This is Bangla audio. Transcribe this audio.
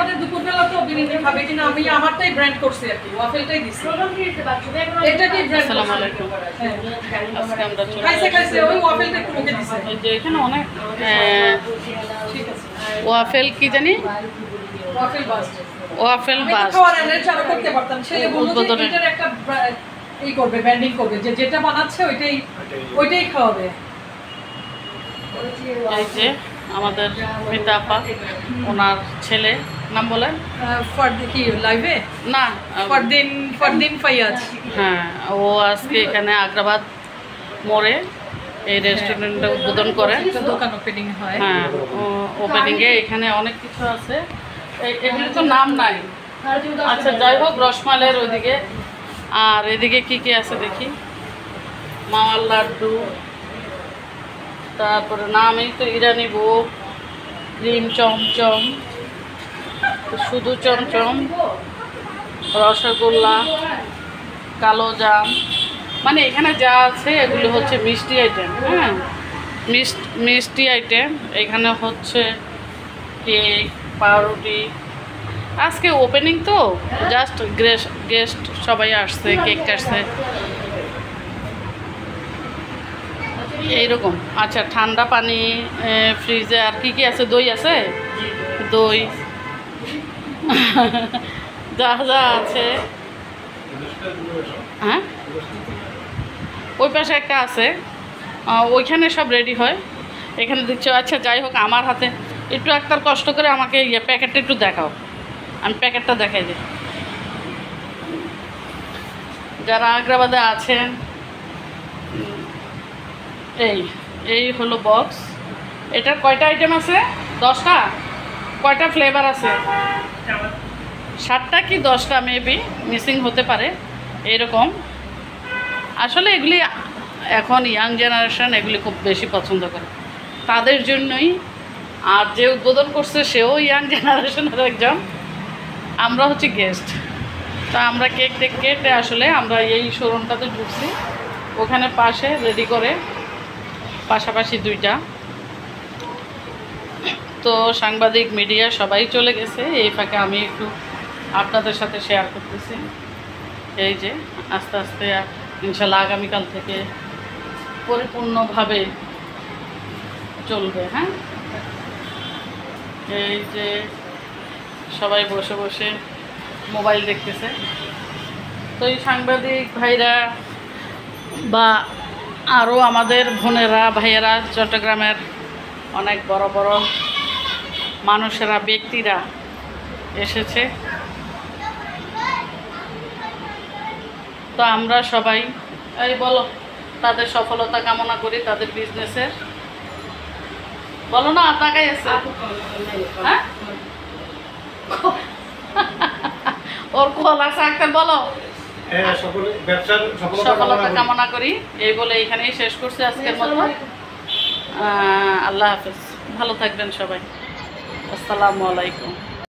আমাদের দুপুরবেলা তো বিরিয়ানি খাবে কিনা আমি আমারটাই ব্র্যান্ড করছি আর কি ওয়াফেলটাই দিছি এটা কি ব্র্যান্ড আসসালামু আলাইকুম আজকে আমরা খাইছে ওই ওয়াফেলটা একটু মুখে দিছে এই যে এখানে অনেক ঠিক আছে ওয়াফেল কি জানি ওয়াফেল বাস ওয়াফেল বাস খাওয়ার এনে চালু করতে পারতাম ছেলে বলল যে এটার একটা এই করবে ব্র্যান্ডিং করবে যে যেটা বানাচ্ছে ওইটাই খাওয়াবে এই যে আমাদের মিতা আপা ওনার ছেলে নাম বলেন কি লাইভে না ফরদিন ফাইয়াজ হ্যাঁ ও আজকে এখানে আগ্রাবাদ মোড়ে এই রেস্টুরেন্টটা উদ্বোধন করে দোকান ওপেনিং হয় হ্যাঁ ওপেনিংয়ে এখানে অনেক কিছু আছে এগুলি তো নাম নাই আচ্ছা যাই হোক রসমালের ওইদিকে আর এদিকে কি কি আছে দেখি মাওয়ার লাড্ডু তারপরে নামই তো ইরানি ভোগ ক্রিম চমচম শুধু চমচম রসগোল্লা কালো জাম মানে এখানে যা আছে এগুলো হচ্ছে মিষ্টি আইটেম হ্যাঁ মিষ্টি আইটেম এখানে হচ্ছে কেক পাউরুটি আজকে ওপেনিং তো জাস্ট গেস্ট সবাই আসছে কেক কাটছে এইরকম আচ্ছা ঠান্ডা পানি ফ্রিজে আর কি কি আছে দই আছে দই যা যা আছে হ্যাঁ ওই পাশে একটা আছে ওইখানে সব রেডি হয় এখানে দিচ্ছ আচ্ছা যাই হোক আমার হাতে একটু একটার কষ্ট করে আমাকে প্যাকেটটা একটু দেখাও আমি প্যাকেটটা দেখাই দিই যারা আগ্রাবাদে আছেন এই হলো বক্স এটার কয়টা আইটেম আছে 10টা কয়টা ফ্লেভার আছে 7টা কি 10টা মেবি মিসিং হতে পারে এরকম আসলে এগুলি এখন ইয়াং জেনারেশন এগুলি খুব বেশি পছন্দ করে তাদের জন্যই আর যে উদ্বোধন করছে সেও ইয়াং জেনারেশনের একজন আমরা হচ্ছে গেস্ট তা আমরা কেক কেটে আসলে আমরা এই শোরুমটাতে ঢুকছি ওখানে পাশে রেডি করে পাশাপাশি 2টা তো সাংবাদিক মিডিয়া সবাই চলে গেছে এই ফাঁকে আমি একটু আপনাদের সাথে শেয়ার করতেছি এই যে আস্তে আস্তে ইনশাল্লাহ আগামীকাল থেকে পরিপূর্ণভাবে চলবে হ্যাঁ এই যে সবাই বসে বসে মোবাইল দেখতেছে তো এই সাংবাদিক ভাইরা বা আরও আমাদের বোনেরা ভাইয়েরা চট্টগ্রামের অনেক বড় বড় মানুষেরা ব্যক্তিরা এসেছে তো আমরা সবাই এই বলো তাদের সফলতা কামনা করি তাদের বিজনেসের বলো না তাকাই আছে হ্যাঁ ওর কল আছে একটা বলো সফলতা কামনা করি এই বলে এখানেই শেষ করছি আজকের মতো আল্লাহ হাফেজ ভালো থাকবেন সবাই আসসালামু আলাইকুম